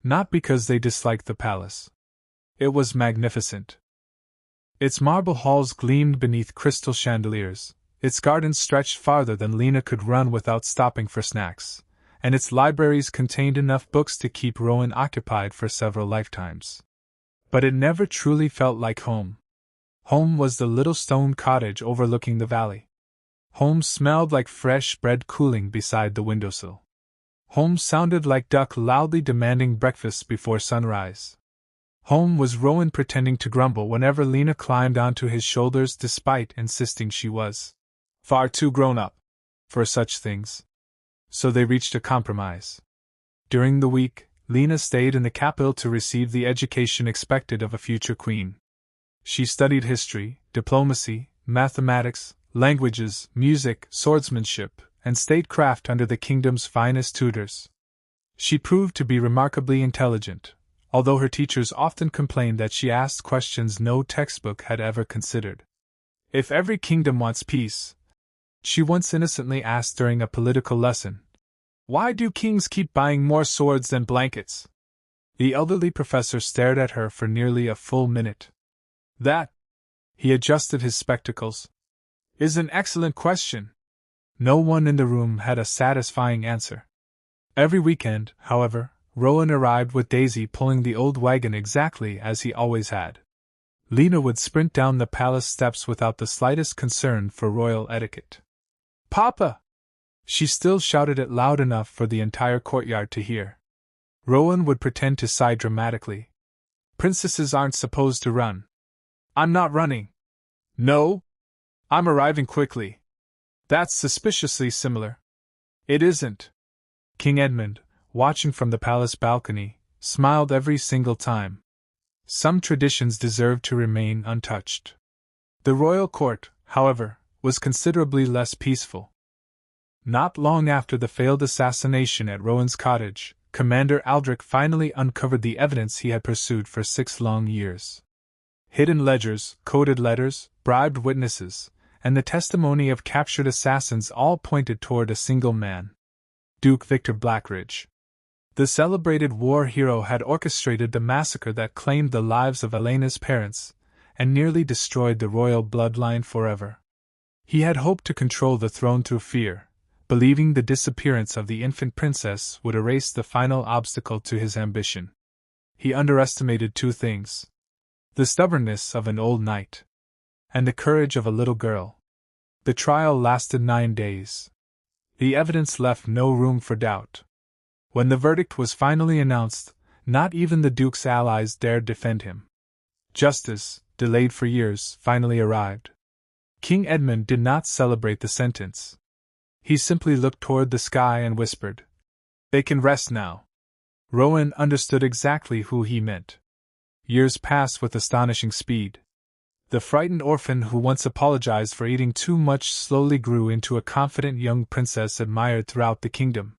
Not because they disliked the palace. It was magnificent. Its marble halls gleamed beneath crystal chandeliers, its gardens stretched farther than Lina could run without stopping for snacks, and its libraries contained enough books to keep Rowan occupied for several lifetimes. But it never truly felt like home. Home was the little stone cottage overlooking the valley. Home smelled like fresh bread cooling beside the windowsill. Home sounded like Duck loudly demanding breakfast before sunrise. Home was Rowan pretending to grumble whenever Lina climbed onto his shoulders despite insisting she was far too grown up for such things. So they reached a compromise. During the week, Lina stayed in the capital to receive the education expected of a future queen. She studied history, diplomacy, mathematics, languages, music, swordsmanship, and statecraft under the kingdom's finest tutors. She proved to be remarkably intelligent, although her teachers often complained that she asked questions no textbook had ever considered. "If every kingdom wants peace," she once innocently asked during a political lesson, "why do kings keep buying more swords than blankets?" The elderly professor stared at her for nearly a full minute. "That," he adjusted his spectacles, "is an excellent question." No one in the room had a satisfying answer. Every weekend, however, Rowan arrived with Daisy pulling the old wagon exactly as he always had. Lina would sprint down the palace steps without the slightest concern for royal etiquette. "Papa!" She still shouted it loud enough for the entire courtyard to hear. Rowan would pretend to sigh dramatically. "Princesses aren't supposed to run." "I'm not running." "No? I'm arriving quickly." "That's suspiciously similar." "It isn't." King Edmund, watching from the palace balcony, smiled every single time. Some traditions deserved to remain untouched. The royal court, however, was considerably less peaceful. Not long after the failed assassination at Rowan's cottage, Commander Aldrich finally uncovered the evidence he had pursued for 6 long years. Hidden ledgers, coded letters, bribed witnesses, and the testimony of captured assassins all pointed toward a single man: Duke Victor Blackridge. The celebrated war hero had orchestrated the massacre that claimed the lives of Elena's parents, and nearly destroyed the royal bloodline forever. He had hoped to control the throne through fear, believing the disappearance of the infant princess would erase the final obstacle to his ambition. He underestimated two things: the stubbornness of an old knight, and the courage of a little girl. The trial lasted 9 days. The evidence left no room for doubt. When the verdict was finally announced, not even the Duke's allies dared defend him. Justice, delayed for years, finally arrived. King Edmund did not celebrate the sentence. He simply looked toward the sky and whispered, "They can rest now." Rowan understood exactly who he meant. Years passed with astonishing speed. The frightened orphan who once apologized for eating too much slowly grew into a confident young princess admired throughout the kingdom.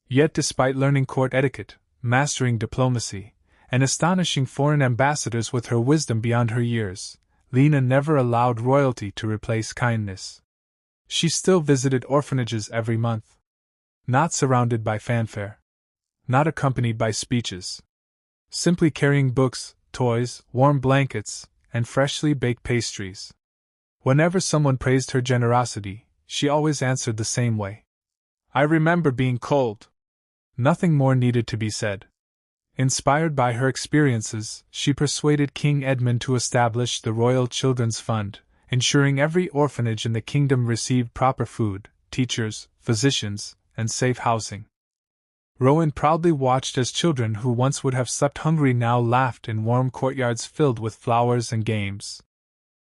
Yet despite learning court etiquette, mastering diplomacy, and astonishing foreign ambassadors with her wisdom beyond her years, Lina never allowed royalty to replace kindness. She still visited orphanages every month. Not surrounded by fanfare. Not accompanied by speeches. Simply carrying books, toys, warm blankets, and freshly baked pastries. Whenever someone praised her generosity, she always answered the same way: "I remember being cold." Nothing more needed to be said. Inspired by her experiences, she persuaded King Edmund to establish the Royal Children's Fund, ensuring every orphanage in the kingdom received proper food, teachers, physicians, and safe housing. Rowan proudly watched as children who once would have slept hungry now laughed in warm courtyards filled with flowers and games.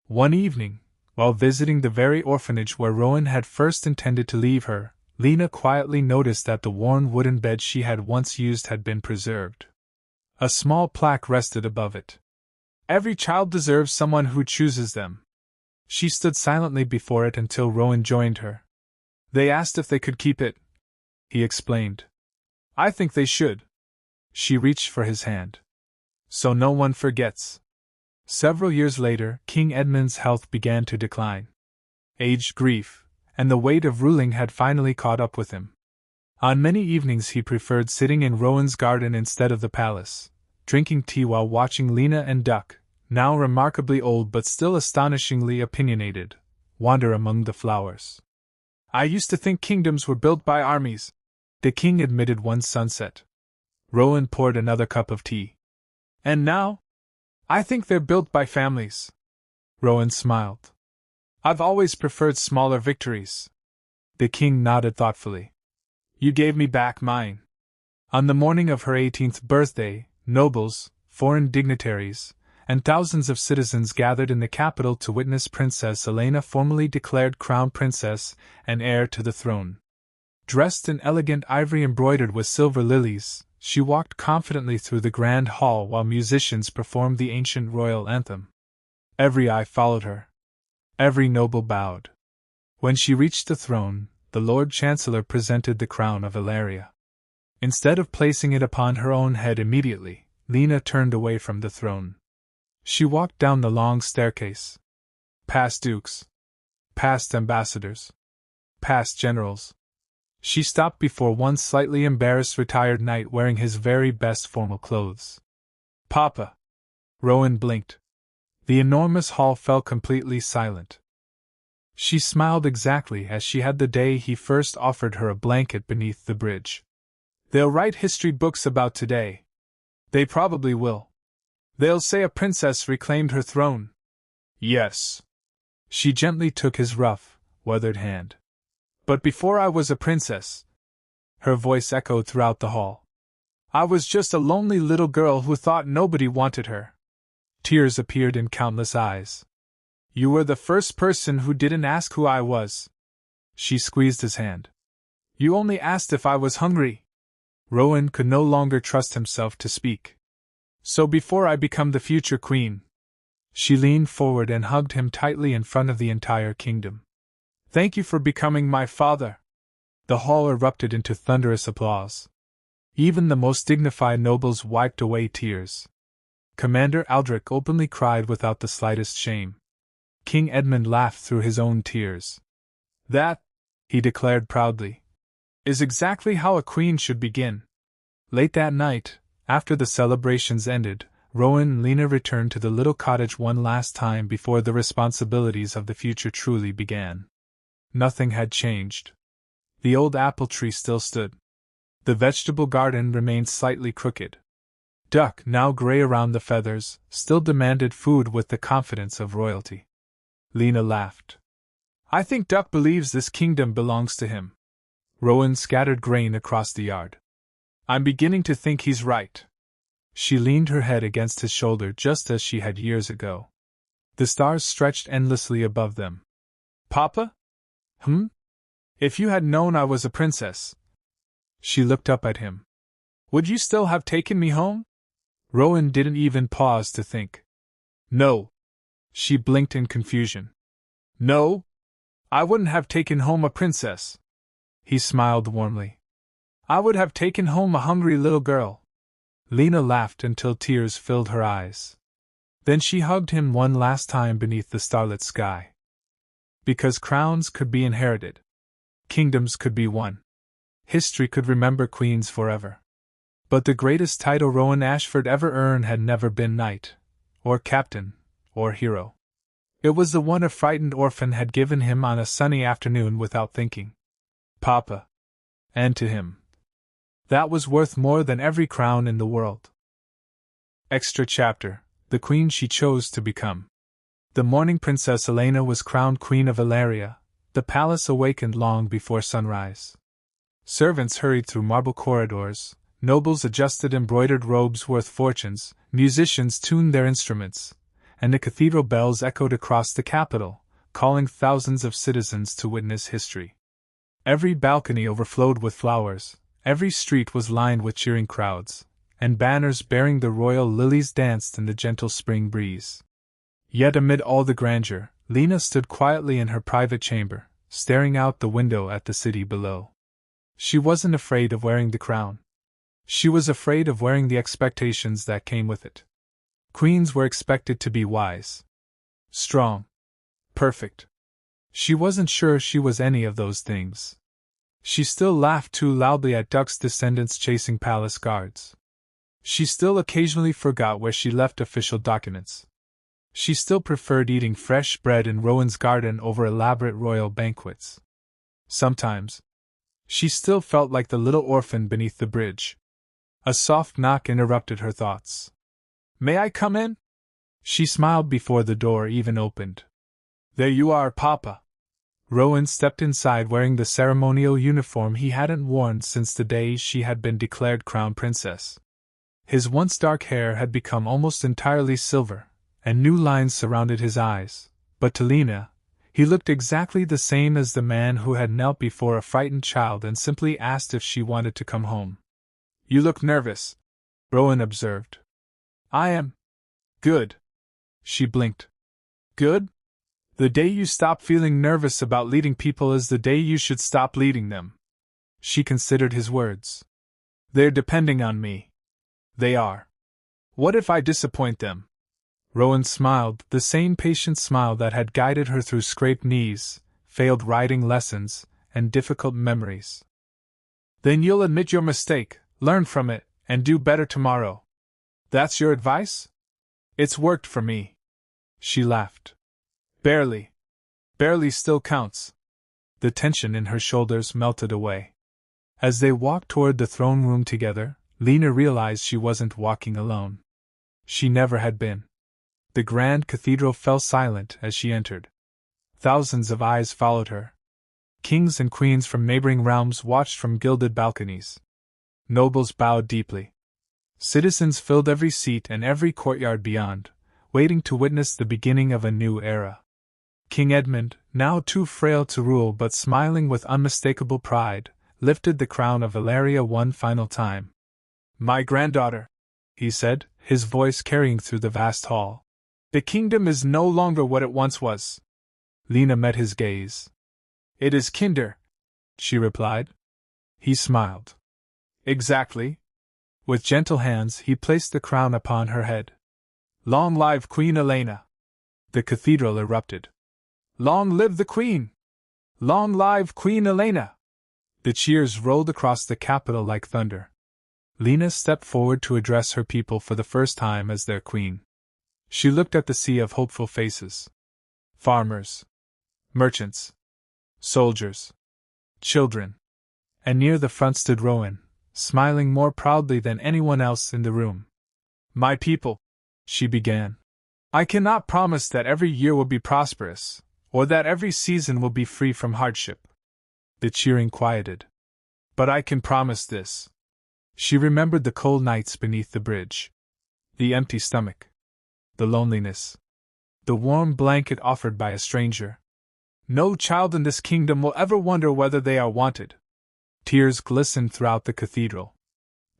One evening, while visiting the very orphanage where Rowan had first intended to leave her, Lina quietly noticed that the worn wooden bed she had once used had been preserved. A small plaque rested above it. "Every child deserves someone who chooses them." She stood silently before it until Rowan joined her. "They asked if they could keep it," he explained. "I think they should." She reached for his hand. "So no one forgets." Several years later, King Edmund's health began to decline. Age, grief, and the weight of ruling had finally caught up with him. On many evenings he preferred sitting in Rowan's garden instead of the palace, drinking tea while watching Lina and Duck, now remarkably old but still astonishingly opinionated, wander among the flowers. "I used to think kingdoms were built by armies," the king admitted one sunset. Rowan poured another cup of tea. "And now? I think they're built by families." Rowan smiled. "I've always preferred smaller victories." The king nodded thoughtfully. "You gave me back mine." On the morning of her 18th birthday, nobles, foreign dignitaries, and thousands of citizens gathered in the capital to witness Princess Elena formally declared crown princess and heir to the throne. Dressed in elegant ivory embroidered with silver lilies, she walked confidently through the grand hall while musicians performed the ancient royal anthem. Every eye followed her. Every noble bowed. When she reached the throne, the Lord Chancellor presented the crown of Ilaria. Instead of placing it upon her own head immediately, Lina turned away from the throne. She walked down the long staircase. Past dukes. Past ambassadors. Past generals. She stopped before one slightly embarrassed retired knight wearing his very best formal clothes. "Papa!" Rowan blinked. The enormous hall fell completely silent. She smiled exactly as she had the day he first offered her a blanket beneath the bridge. "They'll write history books about today. They probably will. They'll say a princess reclaimed her throne." "Yes." She gently took his rough, weathered hand. "But before I was a princess," her voice echoed throughout the hall, "I was just a lonely little girl who thought nobody wanted her." Tears appeared in countless eyes. "You were the first person who didn't ask who I was." She squeezed his hand. "You only asked if I was hungry." Rowan could no longer trust himself to speak. "So before I become the future queen." She leaned forward and hugged him tightly in front of the entire kingdom. "Thank you for becoming my father." The hall erupted into thunderous applause. Even the most dignified nobles wiped away tears. Commander Aldrich openly cried without the slightest shame. King Edmund laughed through his own tears. "That," he declared proudly, "is exactly how a queen should begin." Late that night, after the celebrations ended, Rowan and Lina returned to the little cottage one last time before the responsibilities of the future truly began. Nothing had changed. The old apple tree still stood. The vegetable garden remained slightly crooked. Duck, now gray around the feathers, still demanded food with the confidence of royalty. Lina laughed. I think Duck believes this kingdom belongs to him. Rowan scattered grain across the yard. I'm beginning to think he's right. She leaned her head against his shoulder just as she had years ago. The stars stretched endlessly above them. Papa? If you had known I was a princess. She looked up at him. Would you still have taken me home? Rowan didn't even pause to think. No. She blinked in confusion. No? I wouldn't have taken home a princess. He smiled warmly. I would have taken home a hungry little girl. Lina laughed until tears filled her eyes. Then she hugged him one last time beneath the starlit sky. Because crowns could be inherited. Kingdoms could be won. History could remember queens forever. But the greatest title Rowan Ashford ever earned had never been knight, or captain, or hero. It was the one a frightened orphan had given him on a sunny afternoon without thinking. Papa. And to him. That was worth more than every crown in the world. Extra chapter: The queen she chose to become. The morning Princess Elena was crowned Queen of Valeria. The palace awakened long before sunrise. Servants hurried through marble corridors, nobles adjusted embroidered robes worth fortunes, musicians tuned their instruments, and the cathedral bells echoed across the capital, calling thousands of citizens to witness history. Every balcony overflowed with flowers, every street was lined with cheering crowds, and banners bearing the royal lilies danced in the gentle spring breeze. Yet amid all the grandeur, Lina stood quietly in her private chamber, staring out the window at the city below. She wasn't afraid of wearing the crown. She was afraid of wearing the expectations that came with it. Queens were expected to be wise, strong, perfect. She wasn't sure she was any of those things. She still laughed too loudly at Duck's descendants chasing palace guards. She still occasionally forgot where she left official documents. She still preferred eating fresh bread in Rowan's garden over elaborate royal banquets. Sometimes, she still felt like the little orphan beneath the bridge. A soft knock interrupted her thoughts. May I come in? She smiled before the door even opened. There you are, Papa. Rowan stepped inside wearing the ceremonial uniform he hadn't worn since the day she had been declared crown princess. His once dark hair had become almost entirely silver, and new lines surrounded his eyes, but to Lina, he looked exactly the same as the man who had knelt before a frightened child and simply asked if she wanted to come home. You look nervous, Rowan observed. I am. Good. She blinked. Good? The day you stop feeling nervous about leading people is the day you should stop leading them. She considered his words. They're depending on me. They are. What if I disappoint them? Rowan smiled, the same patient smile that had guided her through scraped knees, failed riding lessons, and difficult memories. Then you'll admit your mistake, learn from it, and do better tomorrow. That's your advice? It's worked for me. She laughed. Barely. Barely still counts. The tension in her shoulders melted away. As they walked toward the throne room together, Lina realized she wasn't walking alone. She never had been. The grand cathedral fell silent as she entered. Thousands of eyes followed her. Kings and queens from neighboring realms watched from gilded balconies. Nobles bowed deeply. Citizens filled every seat and every courtyard beyond, waiting to witness the beginning of a new era. King Edmund, now too frail to rule but smiling with unmistakable pride, lifted the crown of Valeria one final time. My granddaughter, he said, his voice carrying through the vast hall. The kingdom is no longer what it once was. Lina met his gaze. It is kinder, she replied. He smiled. Exactly. With gentle hands he placed the crown upon her head. Long live Queen Elena! The cathedral erupted. Long live the Queen! Long live Queen Elena! The cheers rolled across the capital like thunder. Lina stepped forward to address her people for the first time as their queen. She looked at the sea of hopeful faces. Farmers, merchants, soldiers, children. And near the front stood Rowan, smiling more proudly than anyone else in the room. "My people," she began, "I cannot promise that every year will be prosperous, or that every season will be free from hardship." The cheering quieted. "But I can promise this." She remembered the cold nights beneath the bridge, the empty stomach, the loneliness, the warm blanket offered by a stranger. "No child in this kingdom will ever wonder whether they are wanted." Tears glistened throughout the cathedral.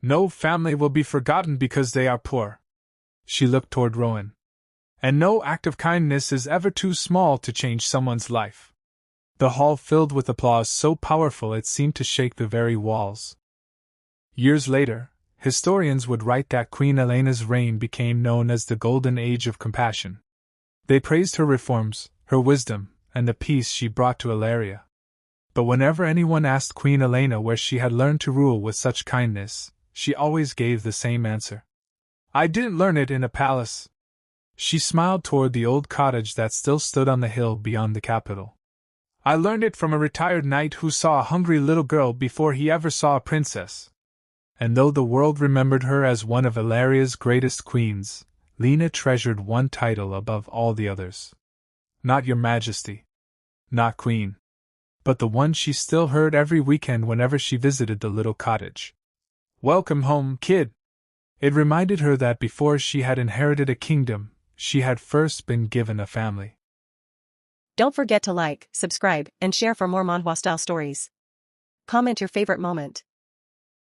"No family will be forgotten because they are poor." She looked toward Rowan. "And no act of kindness is ever too small to change someone's life." The hall filled with applause so powerful it seemed to shake the very walls. Years later, historians would write that Queen Elena's reign became known as the Golden Age of Compassion. They praised her reforms, her wisdom, and the peace she brought to Ilaria. But whenever anyone asked Queen Elena where she had learned to rule with such kindness, she always gave the same answer. "I didn't learn it in a palace." She smiled toward the old cottage that still stood on the hill beyond the capital. "I learned it from a retired knight who saw a hungry little girl before he ever saw a princess." And though the world remembered her as one of Ilaria's greatest queens, Lina treasured one title above all the others. Not Your Majesty, not Queen, but the one she still heard every weekend whenever she visited the little cottage. "Welcome home, kid." It reminded her that before she had inherited a kingdom, she had first been given a family. Don't forget to like, subscribe, and share for more manhwa style stories. Comment your favorite moment.